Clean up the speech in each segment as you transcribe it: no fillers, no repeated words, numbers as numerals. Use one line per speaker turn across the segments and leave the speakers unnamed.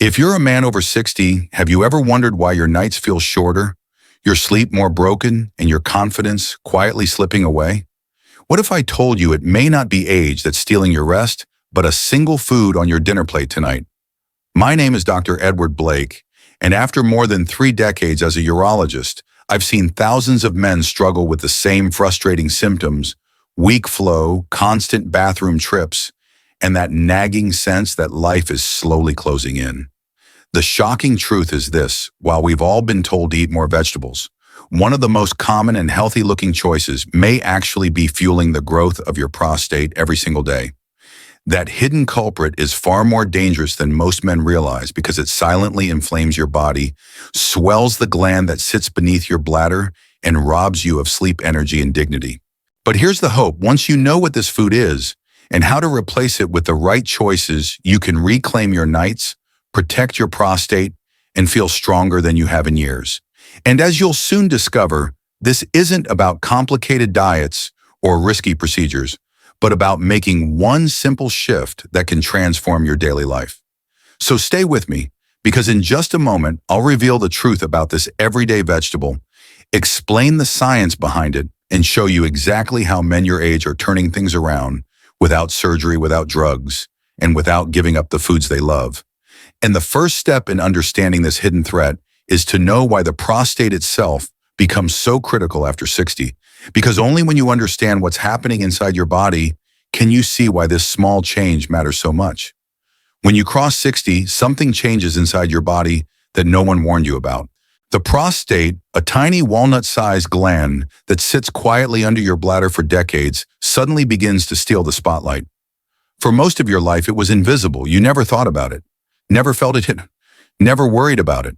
If you're a man over 60, have you ever wondered why your nights feel shorter, your sleep more broken, and your confidence quietly slipping away? What if I told you it may not be age that's stealing your rest, but a single food on your dinner plate tonight? My name is Dr. Edward Blake, and after more than 3 decades as a urologist, I've seen thousands of men struggle with the same frustrating symptoms: weak flow, constant bathroom trips, and that nagging sense that life is slowly closing in. The shocking truth is this: while we've all been told to eat more vegetables, one of the most common and healthy-looking choices may actually be fueling the growth of your prostate every single day. That hidden culprit is far more dangerous than most men realize because it silently inflames your body, swells the gland that sits beneath your bladder, and robs you of sleep energy and dignity. But here's the hope: once you know what this food is and how to replace it with the right choices, you can reclaim your nights, protect your prostate, and feel stronger than you have in years. And as you'll soon discover, this isn't about complicated diets or risky procedures, but about making one simple shift that can transform your daily life. So stay with me, because in just a moment, I'll reveal the truth about this everyday vegetable, explain the science behind it, and show you exactly how men your age are turning things around without surgery, without drugs, and without giving up the foods they love. And the first step in understanding this hidden threat is to know why the prostate itself becomes so critical after 60. Because only when you understand what's happening inside your body can you see why this small change matters so much. When you cross 60, something changes inside your body that no one warned you about. The prostate, a tiny walnut-sized gland that sits quietly under your bladder for decades, suddenly begins to steal the spotlight. For most of your life, it was invisible. You never thought about it, never felt it hit, never worried about it.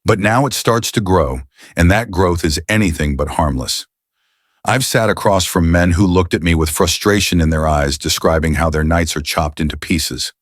But now it starts to grow, and that growth is anything but harmless. I've sat across from men who looked at me with frustration in their eyes, describing how their nights are chopped into pieces.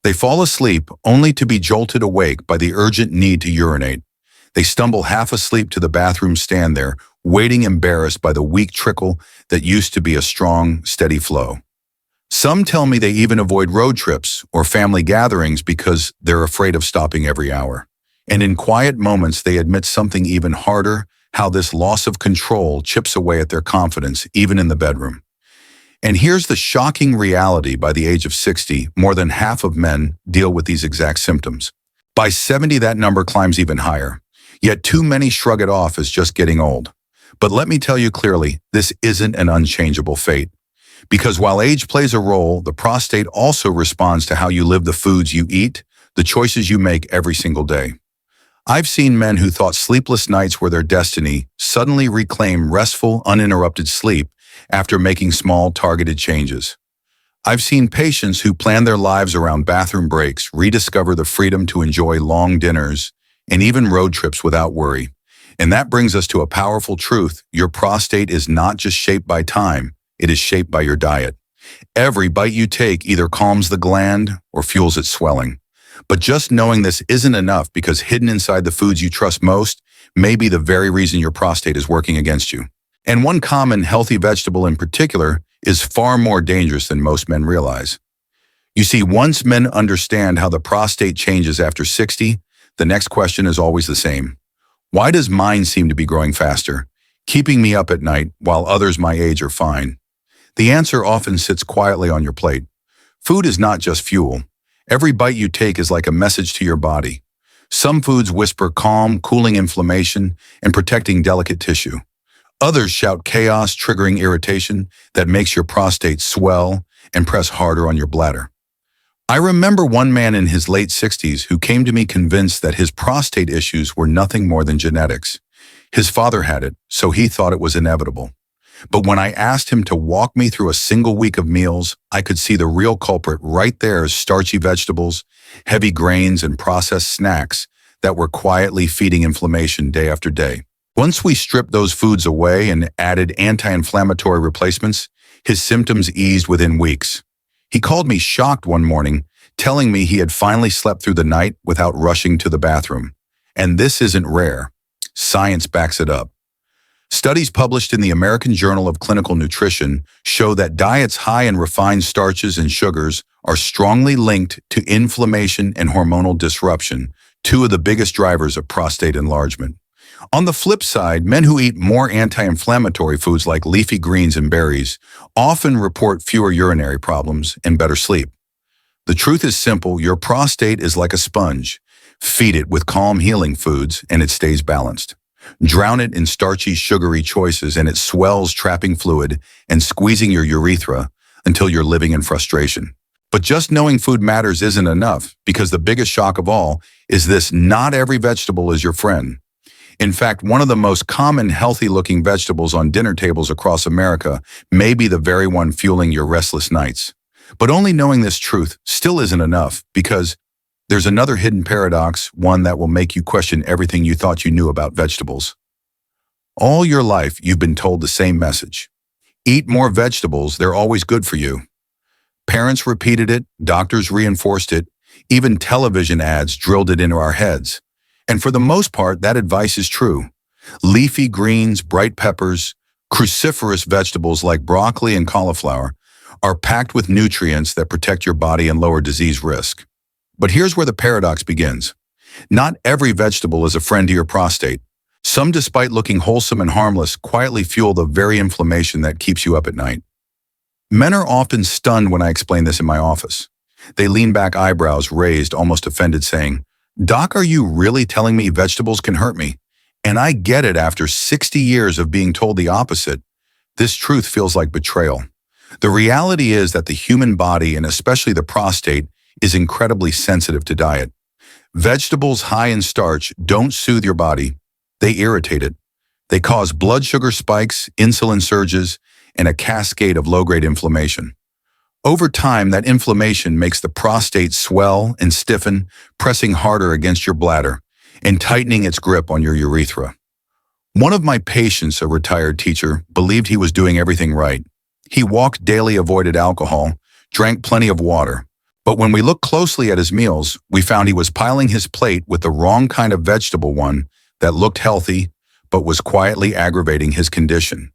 They fall asleep only to be jolted awake by the urgent need to urinate. They stumble half asleep to the bathroom stand there, waiting embarrassed by the weak trickle that used to be a strong, steady flow. Some tell me they even avoid road trips or family gatherings because they're afraid of stopping every hour. And in quiet moments, they admit something even harder: how this loss of control chips away at their confidence, even in the bedroom. And here's the shocking reality: by the age of 60, more than half of men deal with these exact symptoms. By 70, that number climbs even higher. Yet too many shrug it off as just getting old. But let me tell you clearly, this isn't an unchangeable fate. Because while age plays a role, the prostate also responds to how you live, the foods you eat, the choices you make every single day. I've seen men who thought sleepless nights were their destiny suddenly reclaim restful, uninterrupted sleep after making small, targeted changes. I've seen patients who plan their lives around bathroom breaks rediscover the freedom to enjoy long dinners and even road trips without worry. And that brings us to a powerful truth: your prostate is not just shaped by time, it is shaped by your diet. Every bite you take either calms the gland or fuels its swelling. But just knowing this isn't enough, because hidden inside the foods you trust most may be the very reason your prostate is working against you. And one common healthy vegetable in particular is far more dangerous than most men realize. You see, once men understand how the prostate changes after 60, the next question is always the same: why does mine seem to be growing faster, keeping me up at night while others my age are fine? The answer often sits quietly on your plate. Food is not just fuel. Every bite you take is like a message to your body. Some foods whisper calm, cooling inflammation and protecting delicate tissue. Others shout chaos, triggering irritation that makes your prostate swell and press harder on your bladder. I remember one man in his late 60s who came to me convinced that his prostate issues were nothing more than genetics. His father had it, so he thought it was inevitable. But when I asked him to walk me through a single week of meals, I could see the real culprit right there: as starchy vegetables, heavy grains, and processed snacks that were quietly feeding inflammation day after day. Once we stripped those foods away and added anti-inflammatory replacements, his symptoms eased within weeks. He called me shocked one morning, telling me he had finally slept through the night without rushing to the bathroom. And this isn't rare. Science backs it up. Studies published in the American Journal of Clinical Nutrition show that diets high in refined starches and sugars are strongly linked to inflammation and hormonal disruption, two of the biggest drivers of prostate enlargement. On the flip side, men who eat more anti-inflammatory foods like leafy greens and berries often report fewer urinary problems and better sleep. The truth is simple: your prostate is like a sponge. Feed it with calm, healing foods, and it stays balanced. Drown it in starchy, sugary choices, and it swells, trapping fluid and squeezing your urethra until you're living in frustration. But just knowing food matters isn't enough, because the biggest shock of all is this: not every vegetable is your friend. In fact, one of the most common healthy-looking vegetables on dinner tables across America may be the very one fueling your restless nights. But only knowing this truth still isn't enough, because there's another hidden paradox, one that will make you question everything you thought you knew about vegetables. All your life, you've been told the same message: eat more vegetables, they're always good for you. Parents repeated it, doctors reinforced it, even television ads drilled it into our heads. And for the most part, that advice is true. Leafy greens, bright peppers, cruciferous vegetables like broccoli and cauliflower are packed with nutrients that protect your body and lower disease risk. But here's where the paradox begins. Not every vegetable is a friend to your prostate. Some, despite looking wholesome and harmless, quietly fuel the very inflammation that keeps you up at night. Men are often stunned when I explain this in my office. They lean back, eyebrows raised, almost offended, saying, "Doc, are you really telling me vegetables can hurt me?" And I get it. After 60 years of being told the opposite, this truth feels like betrayal. The reality is that the human body, and especially the prostate, is incredibly sensitive to diet. Vegetables high in starch don't soothe your body, they irritate it. They cause blood sugar spikes, insulin surges, and a cascade of low-grade inflammation. Over time, that inflammation makes the prostate swell and stiffen, pressing harder against your bladder and tightening its grip on your urethra. One of my patients, a retired teacher, believed he was doing everything right. He walked daily, avoided alcohol, drank plenty of water. But when we looked closely at his meals, we found he was piling his plate with the wrong kind of vegetable, one that looked healthy but was quietly aggravating his condition.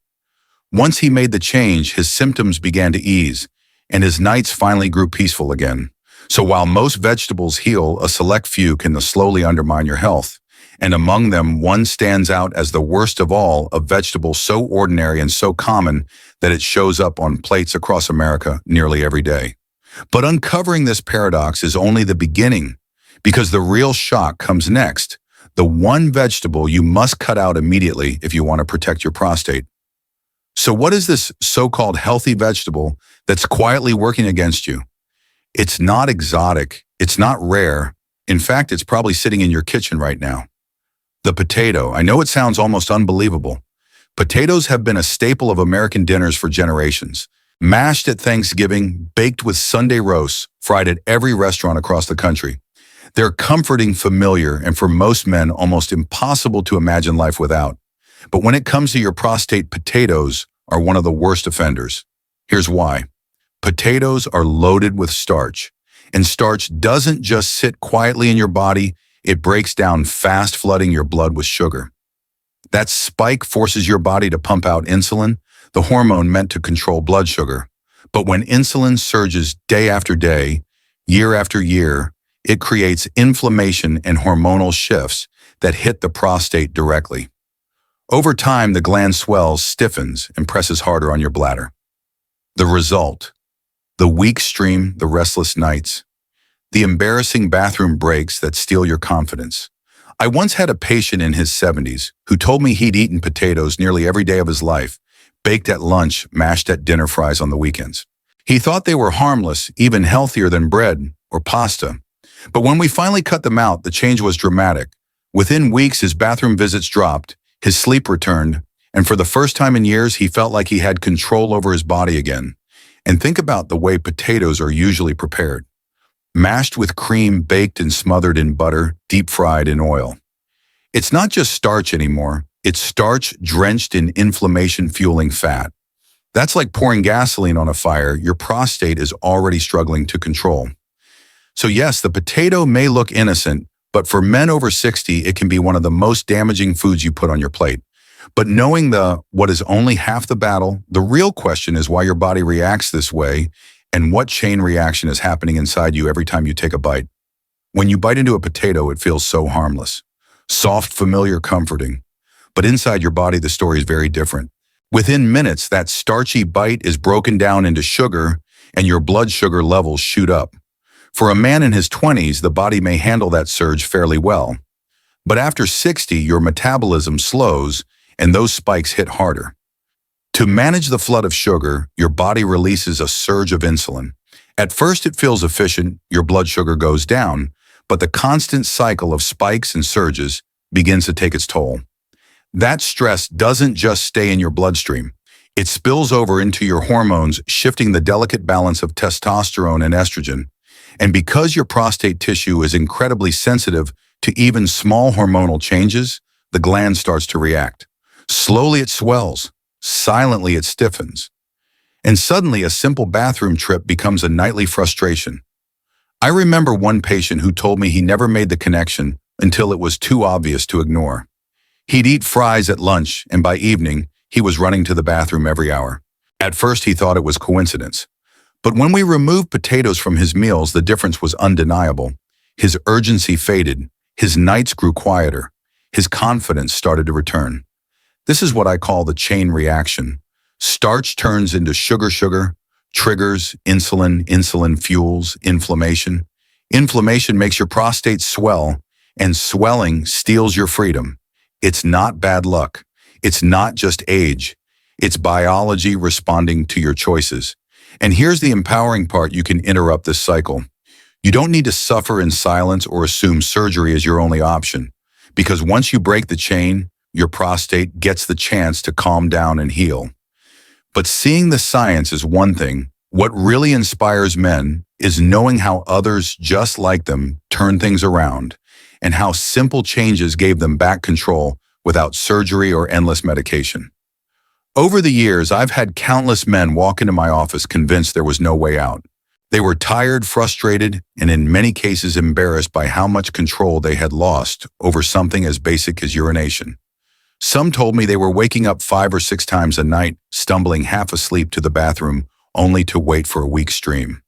Once he made the change, his symptoms began to ease, and his nights finally grew peaceful again. So while most vegetables heal, a select few can slowly undermine your health. And among them, one stands out as the worst of all, a vegetable so ordinary and so common that it shows up on plates across America nearly every day. But uncovering this paradox is only the beginning, because the real shock comes next: the one vegetable you must cut out immediately if you want to protect your prostate. So what is this so-called healthy vegetable that's quietly working against you? It's not exotic. It's not rare. In fact, it's probably sitting in your kitchen right now. The potato. I know it sounds almost unbelievable. Potatoes have been a staple of American dinners for generations. Mashed at Thanksgiving, baked with Sunday roasts, fried at every restaurant across the country. They're comforting, familiar, and for most men, almost impossible to imagine life without. But when it comes to your prostate, potatoes are one of the worst offenders. Here's why. Potatoes are loaded with starch, and starch doesn't just sit quietly in your body, it breaks down fast, flooding your blood with sugar. That spike forces your body to pump out insulin, the hormone meant to control blood sugar. But when insulin surges day after day, year after year, it creates inflammation and hormonal shifts that hit the prostate directly. Over time, the gland swells, stiffens, and presses harder on your bladder. The result: the weak stream, the restless nights, the embarrassing bathroom breaks that steal your confidence. I once had a patient in his 70s who told me he'd eaten potatoes nearly every day of his life, baked at lunch, mashed at dinner, fries on the weekends. He thought they were harmless, even healthier than bread or pasta. But when we finally cut them out, the change was dramatic. Within weeks, his bathroom visits dropped, his sleep returned, and for the first time in years, he felt like he had control over his body again. And think about the way potatoes are usually prepared. Mashed with cream, baked and smothered in butter, deep fried in oil. It's not just starch anymore. It's starch drenched in inflammation-fueling fat. That's like pouring gasoline on a fire your prostate is already struggling to control. So yes, the potato may look innocent, but for men over 60, it can be one of the most damaging foods you put on your plate. But knowing what is only half the battle, the real question is why your body reacts this way and what chain reaction is happening inside you every time you take a bite. When you bite into a potato, it feels so harmless. Soft, familiar, comforting. But inside your body, the story is very different. Within minutes, that starchy bite is broken down into sugar and your blood sugar levels shoot up. For a man in his 20s, the body may handle that surge fairly well. But after 60, your metabolism slows and those spikes hit harder. To manage the flood of sugar, your body releases a surge of insulin. At first, it feels efficient, your blood sugar goes down, but the constant cycle of spikes and surges begins to take its toll. That stress doesn't just stay in your bloodstream. It spills over into your hormones, shifting the delicate balance of testosterone and estrogen. And because your prostate tissue is incredibly sensitive to even small hormonal changes, the gland starts to react. Slowly it swells, silently it stiffens. And suddenly a simple bathroom trip becomes a nightly frustration. I remember one patient who told me he never made the connection until it was too obvious to ignore. He'd eat fries at lunch, and by evening, he was running to the bathroom every hour. At first, he thought it was coincidence. But when we removed potatoes from his meals, the difference was undeniable. His urgency faded, his nights grew quieter, his confidence started to return. This is what I call the chain reaction. Starch turns into sugar, triggers insulin fuels inflammation. Inflammation makes your prostate swell, and swelling steals your freedom. It's not bad luck. It's not just age. It's biology responding to your choices. And here's the empowering part: you can interrupt this cycle. You don't need to suffer in silence or assume surgery is your only option. Because once you break the chain, your prostate gets the chance to calm down and heal. But seeing the science is one thing. What really inspires men is knowing how others just like them turn things around, and how simple changes gave them back control without surgery or endless medication. Over the years, I've had countless men walk into my office convinced there was no way out. They were tired, frustrated, and in many cases embarrassed by how much control they had lost over something as basic as urination. Some told me they were waking up 5 or 6 times a night, stumbling half asleep to the bathroom, only to wait for a weak stream.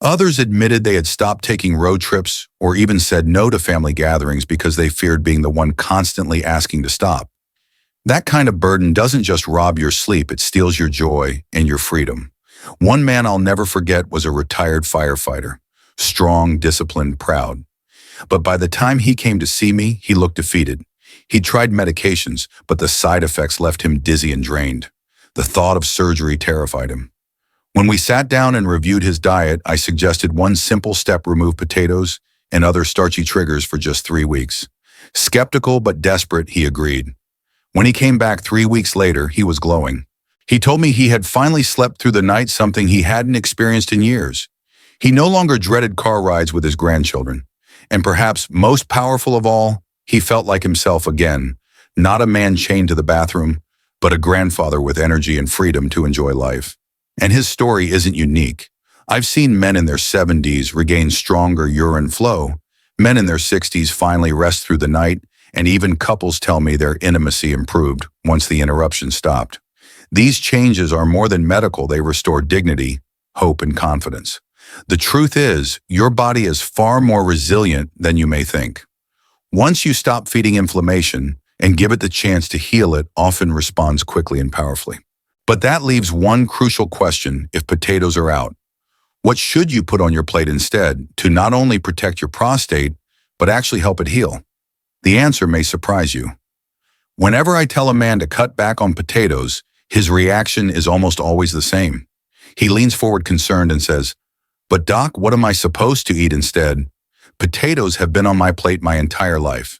Others admitted they had stopped taking road trips or even said no to family gatherings because they feared being the one constantly asking to stop. That kind of burden doesn't just rob your sleep, it steals your joy and your freedom. One man I'll never forget was a retired firefighter, strong, disciplined, proud. But by the time he came to see me, he looked defeated. He'd tried medications, but the side effects left him dizzy and drained. The thought of surgery terrified him. When we sat down and reviewed his diet, I suggested one simple step: remove potatoes and other starchy triggers for just 3 weeks. Skeptical but desperate, he agreed. When he came back 3 weeks later, he was glowing. He told me he had finally slept through the night, something he hadn't experienced in years. He no longer dreaded car rides with his grandchildren. And perhaps most powerful of all, he felt like himself again, not a man chained to the bathroom, but a grandfather with energy and freedom to enjoy life. And his story isn't unique. I've seen men in their 70s regain stronger urine flow, men in their 60s finally rest through the night, and even couples tell me their intimacy improved once the interruption stopped. These changes are more than medical, they restore dignity, hope, and confidence. The truth is, your body is far more resilient than you may think. Once you stop feeding inflammation and give it the chance to heal, it often responds quickly and powerfully. But that leaves one crucial question: if potatoes are out, what should you put on your plate instead to not only protect your prostate, but actually help it heal? The answer may surprise you. Whenever I tell a man to cut back on potatoes, his reaction is almost always the same. He leans forward concerned and says, "But doc, what am I supposed to eat instead? Potatoes have been on my plate my entire life."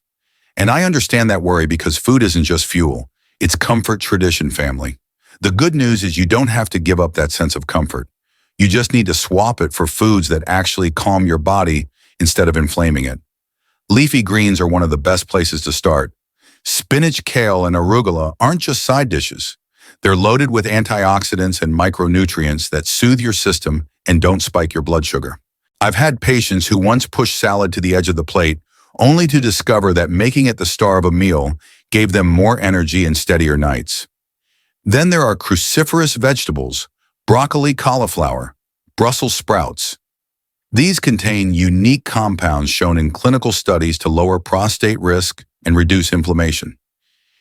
And I understand that worry, because food isn't just fuel, it's comfort, tradition, family. The good news is you don't have to give up that sense of comfort. You just need to swap it for foods that actually calm your body instead of inflaming it. Leafy greens are one of the best places to start. Spinach, kale, and arugula aren't just side dishes. They're loaded with antioxidants and micronutrients that soothe your system and don't spike your blood sugar. I've had patients who once pushed salad to the edge of the plate, only to discover that making it the star of a meal gave them more energy and steadier nights. Then there are cruciferous vegetables, broccoli, cauliflower, Brussels sprouts. These contain unique compounds shown in clinical studies to lower prostate risk and reduce inflammation.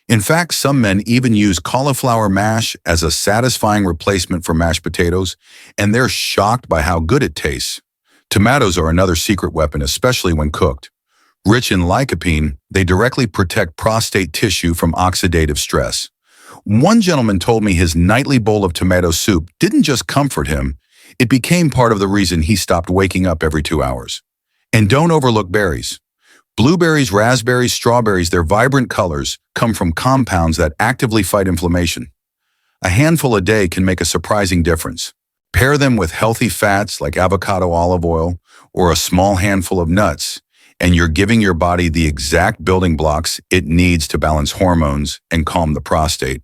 In fact, some men even use cauliflower mash as a satisfying replacement for mashed potatoes, and they're shocked by how good it tastes. Tomatoes are another secret weapon, especially when cooked. Rich in lycopene, they directly protect prostate tissue from oxidative stress. One gentleman told me his nightly bowl of tomato soup didn't just comfort him, it became part of the reason he stopped waking up every 2 hours. And don't overlook berries. Blueberries, raspberries, strawberries, their vibrant colors come from compounds that actively fight inflammation. A handful a day can make a surprising difference. Pair them with healthy fats like avocado olive oil or a small handful of nuts, and you're giving your body the exact building blocks it needs to balance hormones and calm the prostate.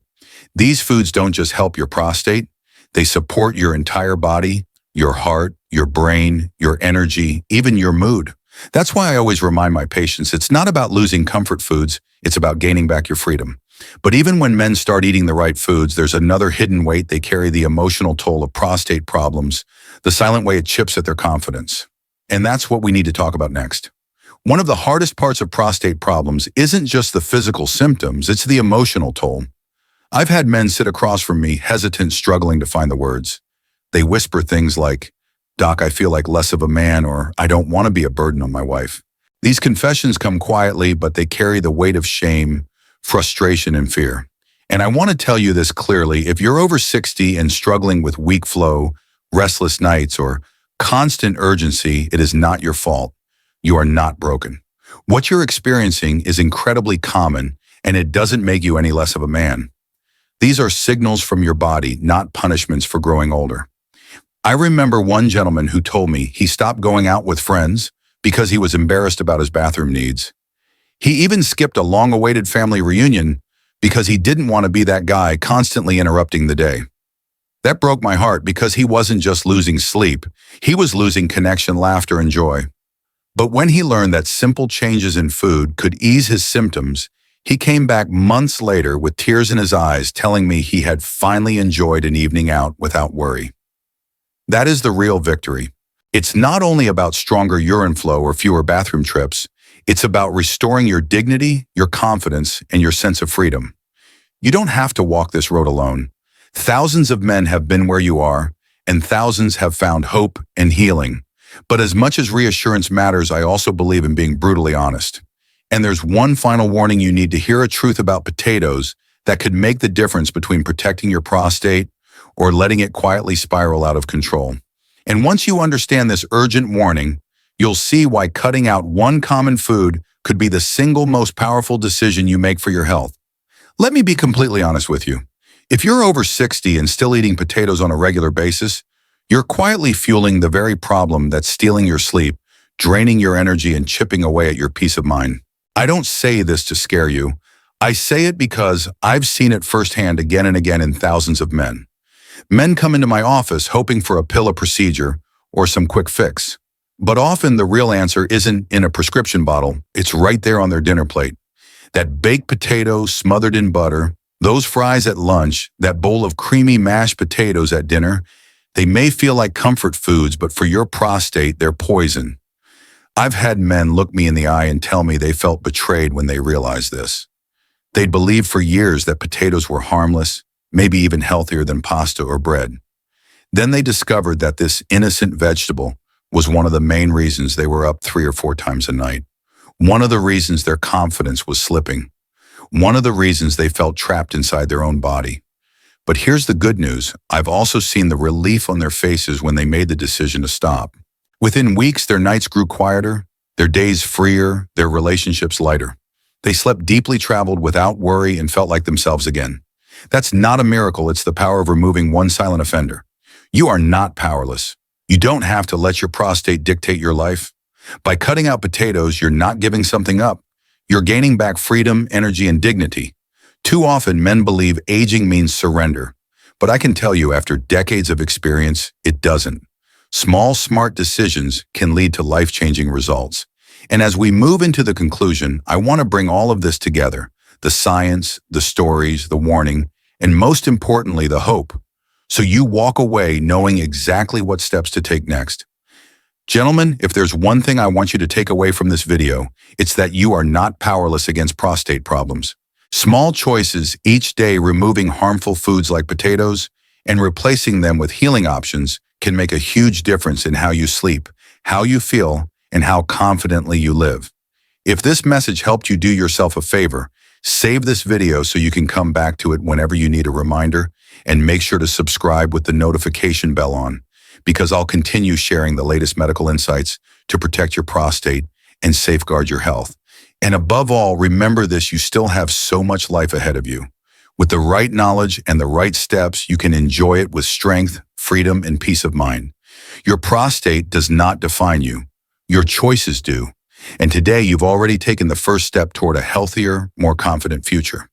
These foods don't just help your prostate, they support your entire body, your heart, your brain, your energy, even your mood. That's why I always remind my patients it's not about losing comfort foods, it's about gaining back your freedom. But even when men start eating the right foods, there's another hidden weight they carry: the emotional toll of prostate problems, the silent way it chips at their confidence. And that's what we need to talk about next. One of the hardest parts of prostate problems isn't just the physical symptoms, it's the emotional toll. I've had men sit across from me, hesitant, struggling to find the words. They whisper things like, "Doc, I feel like less of a man," or "I don't want to be a burden on my wife." These confessions come quietly, but they carry the weight of shame, frustration, and fear. And I want to tell you this clearly: if you're over 60 and struggling with weak flow, restless nights, or constant urgency, it is not your fault. You are not broken. What you're experiencing is incredibly common, and it doesn't make you any less of a man. These are signals from your body, not punishments for growing older. I remember one gentleman who told me he stopped going out with friends because he was embarrassed about his bathroom needs. He even skipped a long-awaited family reunion because he didn't want to be that guy constantly interrupting the day. That broke my heart because he wasn't just losing sleep, he was losing connection, laughter, and joy. But when he learned that simple changes in food could ease his symptoms, he came back months later with tears in his eyes telling me he had finally enjoyed an evening out without worry. That is the real victory. It's not only about stronger urine flow or fewer bathroom trips, it's about restoring your dignity, your confidence, and your sense of freedom. You don't have to walk this road alone. Thousands of men have been where you are, and thousands have found hope and healing. But as much as reassurance matters, I also believe in being brutally honest. And there's one final warning: you need to hear a truth about potatoes that could make the difference between protecting your prostate or letting it quietly spiral out of control. And once you understand this urgent warning, you'll see why cutting out one common food could be the single most powerful decision you make for your health. Let me be completely honest with you. If you're over 60 and still eating potatoes on a regular basis, you're quietly fueling the very problem that's stealing your sleep, draining your energy, and chipping away at your peace of mind. I don't say this to scare you. I say it because I've seen it firsthand again and again in thousands of men. Men come into my office hoping for a pill, a procedure, or some quick fix. But often the real answer isn't in a prescription bottle. It's right there on their dinner plate. That baked potato smothered in butter, those fries at lunch, that bowl of creamy mashed potatoes at dinner, they may feel like comfort foods, but for your prostate, they're poison. I've had men look me in the eye and tell me they felt betrayed when they realized this. They'd believed for years that potatoes were harmless, maybe even healthier than pasta or bread. Then they discovered that this innocent vegetable was one of the main reasons they were up 3 or 4 times a night. One of the reasons their confidence was slipping. One of the reasons they felt trapped inside their own body. But here's the good news. I've also seen the relief on their faces when they made the decision to stop. Within weeks, their nights grew quieter, their days freer, their relationships lighter. They slept deeply, traveled without worry, and felt like themselves again. That's not a miracle, it's the power of removing one silent offender. You are not powerless. You don't have to let your prostate dictate your life. By cutting out potatoes, you're not giving something up. You're gaining back freedom, energy, and dignity. Too often, men believe aging means surrender. But I can tell you, after decades of experience, it doesn't. Small, smart decisions can lead to life-changing results. And as we move into the conclusion, I want to bring all of this together. the science, the stories, the warning, and most importantly, the hope. So you walk away knowing exactly what steps to take next. Gentlemen, if there's one thing I want you to take away from this video, it's that you are not powerless against prostate problems. Small choices each day, removing harmful foods like potatoes and replacing them with healing options, can make a huge difference in how you sleep, how you feel, and how confidently you live. If this message helped you, do yourself a favor. Save this video so you can come back to it whenever you need a reminder, and make sure to subscribe with the notification bell on, because I'll continue sharing the latest medical insights to protect your prostate and safeguard your health. And above all, remember this: you still have so much life ahead of you. With the right knowledge and the right steps, you can enjoy it with strength, freedom, and peace of mind. Your prostate does not define you. Your choices do. And today, you've already taken the first step toward a healthier, more confident future.